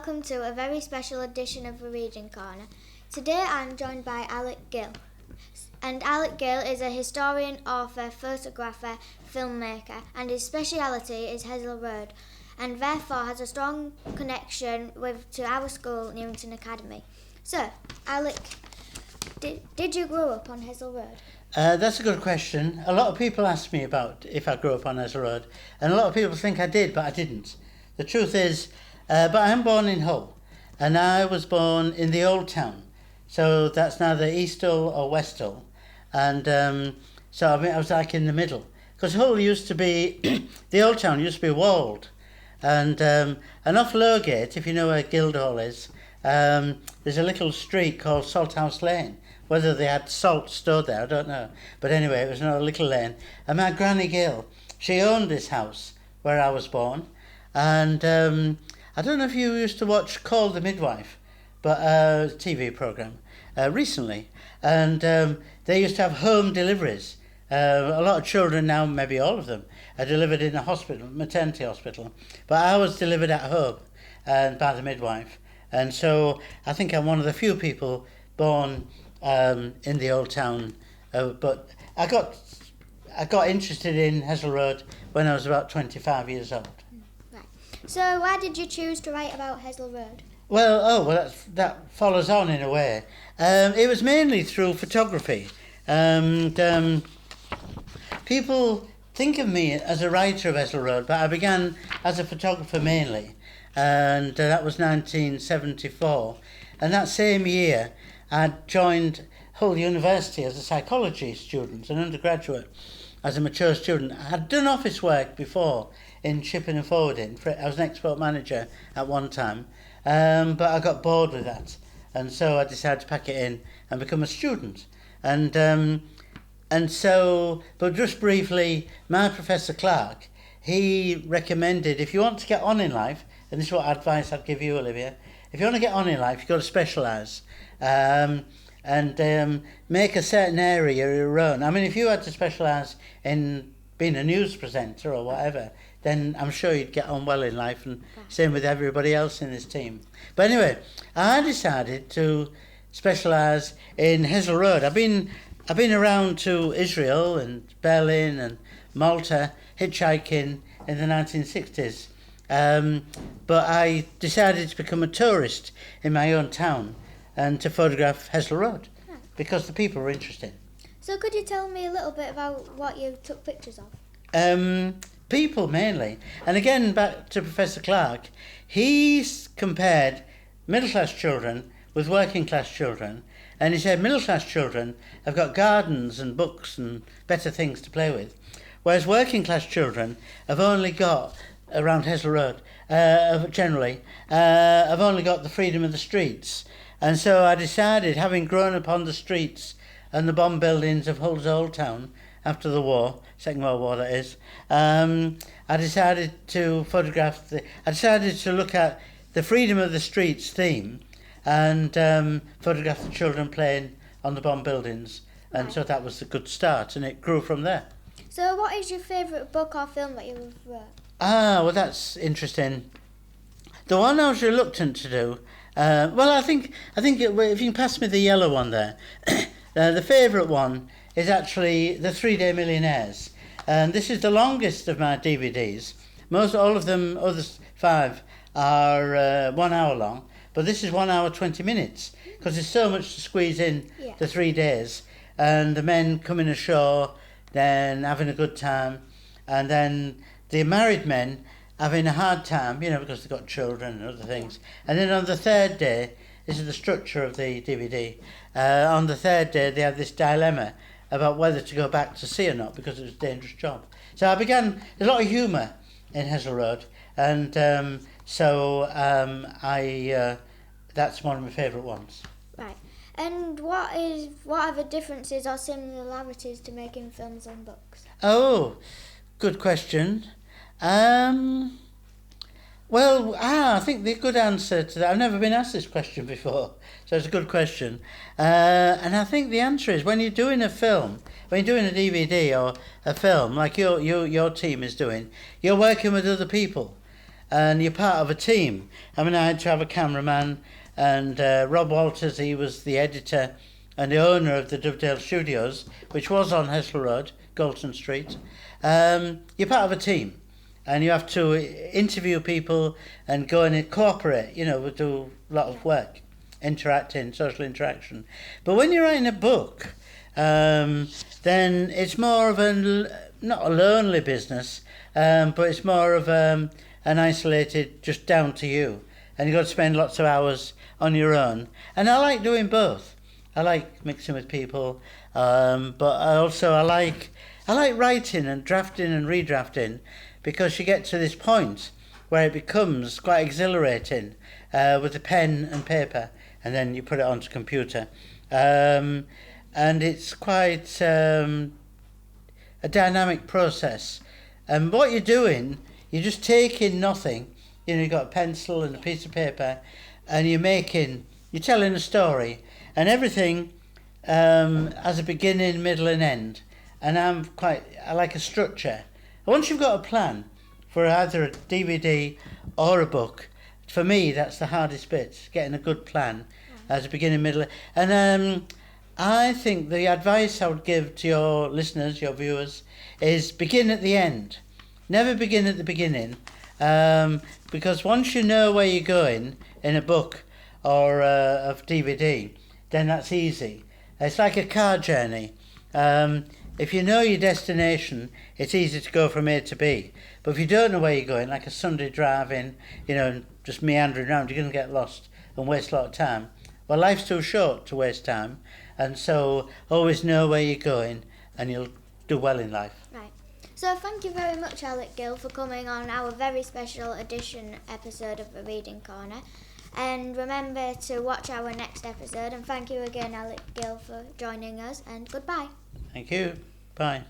welcome to a very special edition of the Reading Corner. Today I'm joined by Alec Gill. And Alec Gill is a historian, author, photographer, filmmaker, and his speciality is Hessel Road, and therefore has a strong connection to our school, Newington Academy. So, Alec, did you grow up on Hessel Road? That's a good question. A lot of people ask me about if I grew up on Hessel Road, and a lot of people think I did, but I didn't. The truth is, but I'm born in Hull, and I was born in the Old Town, so that's neither East Hull or West Hull, and so I was like in the middle, because Hull used to be, the Old Town used to be walled, and off Lowgate, if you know where Guildhall is, there's a little street called Salthouse Lane. Whether they had salt stored there, I don't know. But anyway, it was another little lane. And my Granny Gill, she owned this house where I was born. And I don't know if you used to watch Call the Midwife, but a TV programme recently. And they used to have home deliveries. A lot of children now, maybe all of them, are delivered in a hospital, maternity hospital. But I was delivered at home by the midwife. And so I think I'm one of the few people born in the Old Town, but I got interested in Hessel Road when I was about 25 years old. Right. So why did you choose to write about Hessel Road? Well, that follows on in a way. It was mainly through photography. People think of me as a writer of Hessel Road, but I began as a photographer mainly, and that was 1974. And that same year, I joined Hull University as a psychology student, an undergraduate, as a mature student. I had done office work before in shipping and forwarding. I was an export manager at one time, but I got bored with that. And so I decided to pack it in and become a student. And so, but just briefly, my Professor Clark, he recommended, if you want to get on in life, and this is what advice I'd give you, Olivia, if you want to get on in life, you've got to specialise. And make a certain area your own. I mean, if you had to specialise in being a news presenter or whatever, then I'm sure you'd get on well in life, and same with everybody else in this team. But anyway, I decided to specialise in Hessel Road. I've been around to Israel and Berlin and Malta hitchhiking in the 1960s, but I decided to become a tourist in my own town and to photograph Hessel Road because the people were interested. So could you tell me a little bit about what you took pictures of? People mainly. And again, back to Professor Clark, he compared middle-class children with working-class children, and he said middle-class children have got gardens and books and better things to play with, whereas working-class children have only got, around Hessel Road, generally, have only got the freedom of the streets. And so I decided, having grown up on the streets and the bomb buildings of Hull's Old Town after the war, Second World War that is, I decided to look at the freedom of the streets theme and photograph the children playing on the bomb buildings. And Right. so that was a good start, and it grew from there. So what is your favourite book or film that you wrote? Well, that's interesting. The one I was reluctant to do, I think if you can pass me the yellow one there, the favourite one is actually The 3-Day Millionaires, and this is the longest of my DVDs. All of them, other 5, are 1 hour long, but this is 1 hour 20 minutes because there's so much to squeeze in. Yeah. The 3 days, and the men coming ashore, then having a good time, and then the married men having a hard time, because they've got children and other things. And then on the 3rd day, this is the structure of the DVD, on the 3rd day they have this dilemma about whether to go back to sea or not because it was a dangerous job. So there's a lot of humour in Hessel Road, and that's one of my favourite ones. Right. And what are the differences or similarities to making films and books? Oh, good question. I think the good answer to that, I've never been asked this question before, so it's a good question. And I think the answer is when you're doing a film, when you're doing a DVD or a film, like your team is doing, you're working with other people. and you're part of a team. I mean, I had to have a cameraman, and Rob Walters, he was the editor and the owner of the Dovedale Studios, which was on Hessel Road, Galton Street. You're part of a team, and you have to interview people and go and cooperate. You know, we do a lot of work, interacting, social interaction. But when you're writing a book, then it's more of not a lonely business, but it's more of an isolated, just down to you. And you've got to spend lots of hours on your own. And I like doing both. I like mixing with people, but I like writing and drafting and redrafting, because you get to this point where it becomes quite exhilarating with a pen and paper, and then you put it onto computer. And it's quite a dynamic process. And what you're doing, you're just taking nothing. You know, you've got a pencil and a piece of paper, and you're telling a story, and everything has a beginning, middle, and end. And I like a structure. Once you've got a plan for either a DVD or a book, for me that's the hardest bit, getting a good plan as a beginning, middle, and I think the advice I would give to your listeners, your viewers, is begin at the end. Never begin at the beginning, because once you know where you're going in a book or a DVD, then that's easy. It's like a car journey. If you know your destination, it's easy to go from A to B. But if you don't know where you're going, like a Sunday driving, you know, just meandering around, you're going to get lost and waste a lot of time. Well, life's too short to waste time, and so always know where you're going, and you'll do well in life. Right. So thank you very much, Alec Gill, for coming on our very special edition episode of The Reading Corner. And remember to watch our next episode. And thank you again, Alec Gill, for joining us. And goodbye. Thank you. Bye.